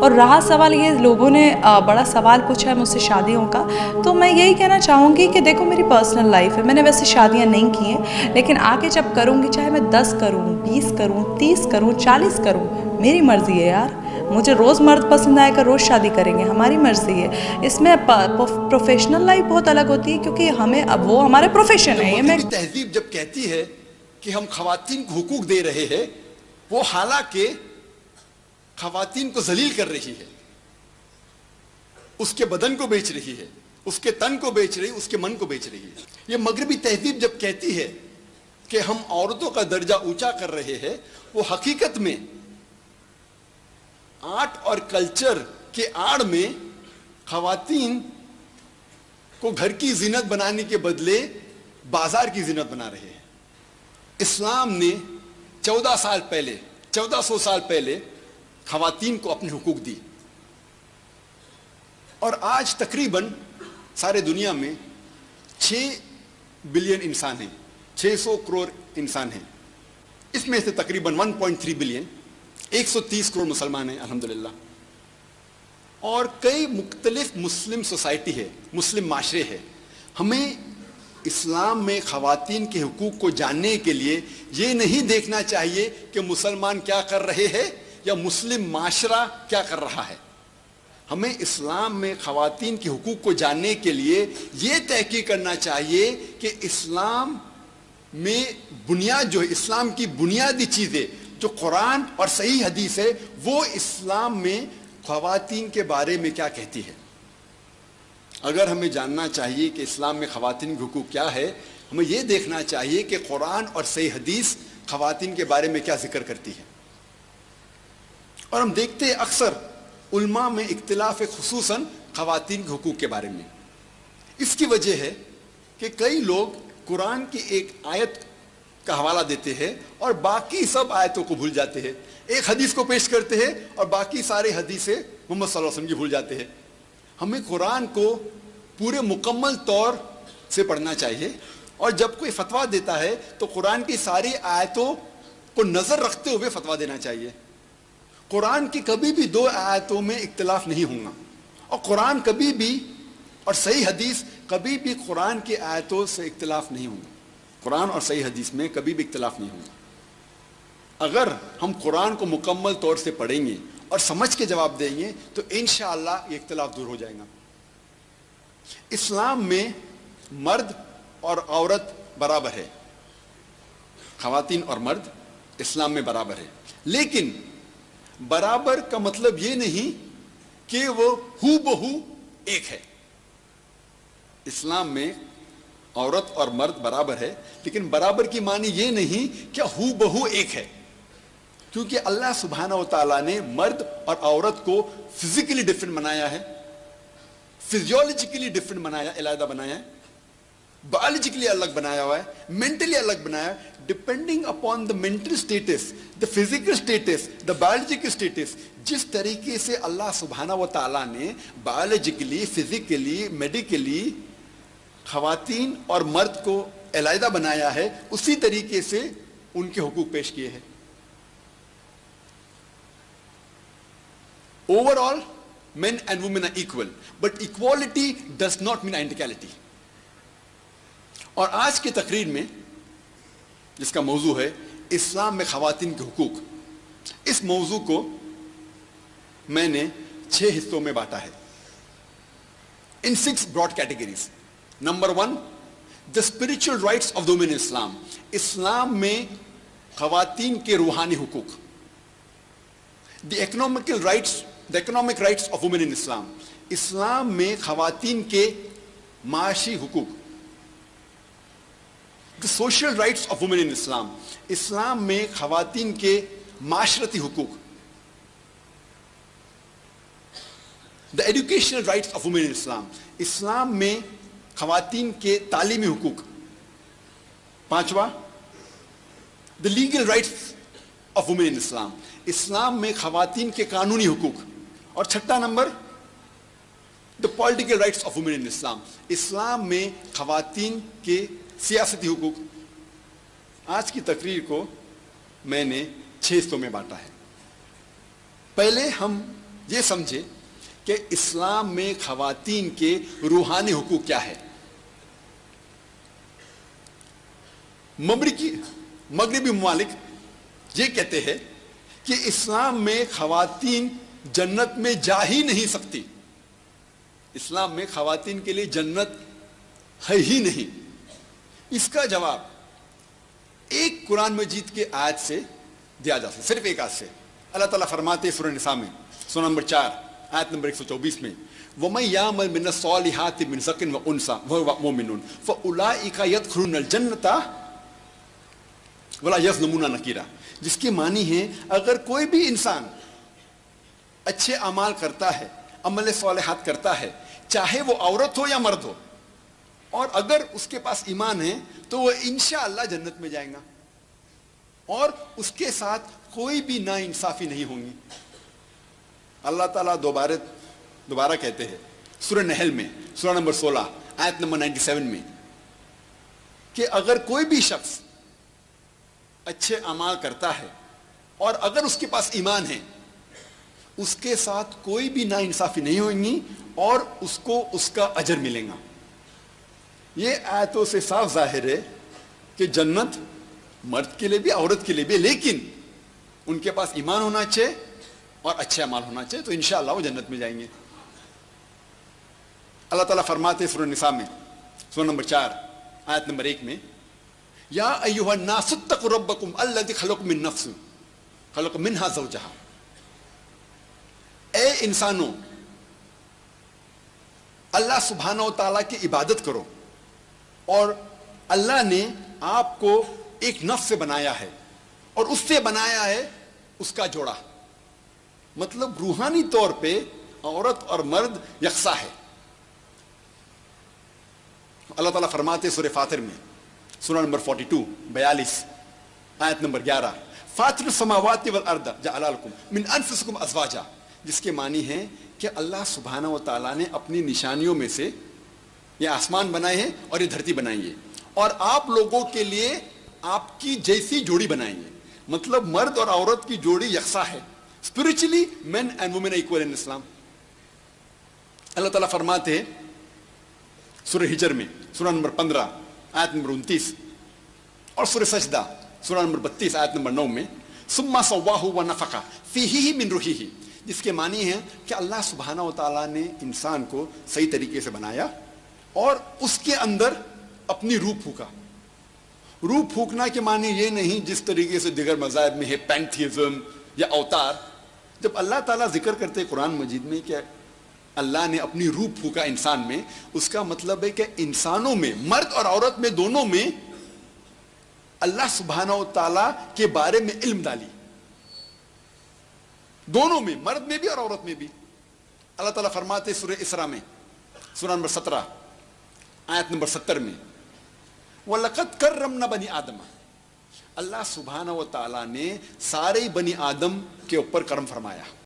اور رہا سوال یہ لوگوں نے بڑا سوال پوچھا ہے مجھ سے شادیوں کا، تو میں یہی کہنا چاہوں گی کہ دیکھو میری پرسنل لائف ہے، میں نے ویسے شادیاں نہیں کی ہیں، لیکن آگے جب کروں گی چاہے میں 10 کروں 20 کروں 30 کروں 40 کروں، میری مرضی ہے یار، مجھے روز مرد پسند آئے گا روز شادی کریں گے، ہماری مرضی ہے۔ اس میں پروفیشنل لائف بہت الگ ہوتی ہے کیونکہ ہمیں اب وہ ہمارے پروفیشن ہے۔ یہ میں مغربی تہذیب جب کہتی ہے کہ ہم خواتین کو حقوق دے رہے ہیں، وہ حالانکہ خواتین کو ذلیل کر رہی ہے، اس کے بدن کو بیچ رہی ہے، اس کے تن کو بیچ رہی ہے، اس کے من کو بیچ رہی ہے۔ یہ مغربی تہذیب جب کہتی ہے کہ ہم عورتوں کا درجہ اونچا کر رہے ہیں، وہ حقیقت میں آرٹ اور کلچر کے آڑ میں خواتین کو گھر کی زینت بنانے کے بدلے بازار کی زینت بنا رہے ہیں۔ اسلام نے 1400 سال پہلے خواتین کو اپنے حقوق دی، اور آج تقریباً سارے دنیا میں 6 بلین انسان ہیں، 600 کروڑ انسان ہیں۔ اس میں سے تقریباً 1.3 بلین 130 کروڑ مسلمان ہیں الحمدللہ، اور کئی مختلف مسلم سوسائٹی ہے، مسلم معاشرے ہے۔ ہمیں اسلام میں خواتین کے حقوق کو جاننے کے لیے یہ نہیں دیکھنا چاہیے کہ مسلمان کیا کر رہے ہیں یا مسلم معاشرہ کیا کر رہا ہے۔ ہمیں اسلام میں خواتین کے حقوق کو جاننے کے لیے یہ تحقیق کرنا چاہیے کہ اسلام میں بنیاد جو ہے، اسلام کی بنیادی چیزیں جو قرآن اور صحیح حدیث ہے، وہ اسلام میں خواتین کے بارے میں کیا کہتی ہے۔ اگر ہمیں جاننا چاہیے کہ اسلام میں خواتین کے حقوق کیا ہے، ہمیں یہ دیکھنا چاہیے کہ قرآن اور صحیح حدیث خواتین کے بارے میں کیا ذکر کرتی ہے۔ اور ہم دیکھتے ہیں اکثر علماء میں اختلاف ہے، خصوصاً خواتین کے حقوق کے بارے میں۔ اس کی وجہ ہے کہ کئی لوگ قرآن کی ایک آیت کا حوالہ دیتے ہیں اور باقی سب آیتوں کو بھول جاتے ہیں، ایک حدیث کو پیش کرتے ہیں اور باقی سارے حدیثیں محمد صلی اللہ علیہ وسلم کی بھول جاتے ہیں۔ ہمیں قرآن کو پورے مکمل طور سے پڑھنا چاہیے، اور جب کوئی فتویٰ دیتا ہے تو قرآن کی ساری آیتوں کو نظر رکھتے ہوئے فتویٰ دینا چاہیے۔ قرآن کی کبھی بھی 2 آیتوں میں اختلاف نہیں ہوگا، اور قرآن کبھی بھی اور صحیح حدیث کبھی بھی قرآن کی آیتوں سے اختلاف نہیں ہوگا۔ قرآن اور صحیح حدیث میں کبھی بھی اختلاف نہیں ہوگا۔ اگر ہم قرآن کو مکمل طور سے پڑھیں گے اور سمجھ کے جواب دیں گے تو انشاءاللہ یہ اختلاف دور ہو جائے گا۔ اسلام میں مرد اور عورت برابر ہے، خواتین اور مرد اسلام میں برابر ہے، لیکن برابر کا مطلب یہ نہیں کہ وہ ہو بہو ایک ہے۔ اسلام میں عورت اور مرد برابر ہے، لیکن برابر کی معنی یہ نہیں کہ ہو بہو ایک ہے، کیونکہ اللہ سبحانہ و تعالیٰ نے مرد اور عورت کو فزیکلی ڈفرنٹ بنایا ہے، فزیولوجیکلی ڈفرنٹ بنایا، علیحدہ بنایا ہے، بایولوجیکلی الگ بنایا ہوا ہے، مینٹلی الگ بنایا ہے۔ Depending upon the mental status, the physical status, the biological status, جس طریقے سے اللہ سبحانہ و تعالیٰ نے بایولوجیکلی، فزیکلی، میڈیکلی خواتین اور مرد کو علیحدہ بنایا ہے، اسی طریقے سے ان کے حقوق پیش کیے ہیں۔ Over all men and women are equal, but equality does not mean identicality۔ اور آج کی تقریر میں جس کا موضوع ہے اسلام میں خواتین کے حقوق، اس موضوع کو میں نے 6 حصوں میں بانٹا ہے، in 6 broad categories۔ Number 1، the spiritual rights of the women in Islam۔ اسلام میں خواتین کے روحانی حقوق۔ the economic rights of women in Islam۔ اسلام میں خواتین کے معاشی حقوق۔ the social rights of women in Islam۔ اسلام میں خواتین کے معاشرتی حقوق۔ the educational rights of women in Islam۔ اسلام میں خواتین کے تعلیمی حقوق۔ 5واں، the legal rights of women in Islam۔ اسلام میں خواتین کے قانونی حقوق۔ اور 6واں نمبر، the political rights of women in Islam۔ اسلام میں خواتین کے سیاسی حقوق۔ آج کی تقریر کو میں نے 6 حصوں میں بانٹا ہے۔ پہلے ہم یہ سمجھے کہ اسلام میں خواتین کے روحانی حقوق کیا ہے. مغربی ممالک یہ کہتے ہیں کہ اسلام میں خواتین جنت میں جا ہی نہیں سکتی. اسلام میں خواتین کے لیے جنت ہے ہی نہیں. اس کا جواب ایک قرآن مجید کے آیت سے دیا جا سکتا, صرف ایک آیت سے. اللہ تعالیٰ فرماتے ہیں سورہ نساء میں سورہ نمبر 4 آیت نمبر 124 میں, وَمَن يَعْمَلْ مِنَ الصَّالِحَاتِ مِنْ ذَكَرٍ وَأُنثَىٰ وَهُوَ مُؤْمِنٌ فَأُولَٰئِكَ يَدْخُلُونَ الْجَنَّةَ وَلَا يُظْلَمُونَ نَقِيرًا. جس کے معنی ہے اگر کوئی بھی انسان اچھے اعمال کرتا ہے, عمل صالحات کرتا ہے, چاہے وہ عورت ہو یا مرد ہو, اور اگر اس کے پاس ایمان ہے تو وہ انشاءاللہ جنت میں جائیں گا, اور اس کے ساتھ کوئی بھی ناانصافی نہیں ہوں گی. اللہ تعالیٰ دوبارہ کہتے ہیں سورہ نحل میں سورہ نمبر 16 آیت نمبر 97 میں کہ اگر کوئی بھی شخص اچھے اعمال کرتا ہے اور اگر اس کے پاس ایمان ہے, اس کے ساتھ کوئی بھی ناانصافی نہیں ہوئیں گی اور اس کو اس کا اجر ملے گا. یہ آیتوں سے صاف ظاہر ہے کہ جنت مرد کے لیے بھی عورت کے لیے بھی, لیکن ان کے پاس ایمان ہونا چاہیے اور اچھے اعمال ہونا چاہیے, تو انشاءاللہ وہ جنت میں جائیں گے. اللہ تعالیٰ فرماتے سورہ نساء میں سورہ نمبر 4 آیت نمبر 1 میں, یا ایھا الناس اتقوا ربکم الذی خلقکم من نفس خلق منہا زوجہا. اے انسانوں, اللہ سبحانہ و تعالیٰ کی عبادت کرو, اور اللہ نے آپ کو ایک نفس سے بنایا ہے اور اس سے بنایا ہے اس کا جوڑا. مطلب روحانی طور پہ عورت اور مرد یکساں ہے. اللہ تعالیٰ فرماتے سورہ فاطر میں سورہ نمبر 42 آیت نمبر 11, فاطر السماوات والارض جعل لکم من انفسکم ازواجا, جس کے معنی ہے کہ اللہ سبحانہ و تعالیٰ نے اپنی نشانیوں میں سے یہ آسمان بنائے ہیں اور یہ دھرتی بنائی ہے, اور آپ لوگوں کے لیے آپ کی جیسی جوڑی بنائی ہے. مطلب مرد اور عورت کی جوڑی یکساں ہے. Spiritually man and woman equal in Islam. اللہ تعالیٰ فرماتے ہیں سورہ ہجر میں سورہ نمبر 15 آیت نمبر 29 اور سورہ سجدہ سورہ نمبر 32 آیت نمبر 9 میں, ثم سواہ ونفخ فیہ من روحہ, جس کے معنی ہے کہ اللہ سبحانہ و تعالیٰ نے انسان کو صحیح طریقے سے بنایا اور اس کے اندر اپنی روح پھونکا. روح پھونکنا کے معنی یہ نہیں جس طریقے سے دیگر مذاہب میں ہے پینتھیزم یا اوتار. جب اللہ تعالیٰ ذکر کرتے قرآن مجید میں کہ اللہ نے اپنی روح پھونکا انسان میں, اس کا مطلب ہے کہ انسانوں میں, مرد اور عورت میں, دونوں میں اللہ سبحانہ و تعالیٰ کے بارے میں علم ڈالی. دونوں میں, مرد میں بھی اور عورت میں بھی. اللہ تعالیٰ فرماتے سورہ اسراء میں سورہ نمبر 17 آیت نمبر 70 میں, وَلَقَدْ كَرَّمْنَا بَنِي آدَمَ, اللہ سبحانہ و تعالیٰ نے سارے بنی آدم کے اوپر کرم فرمایا.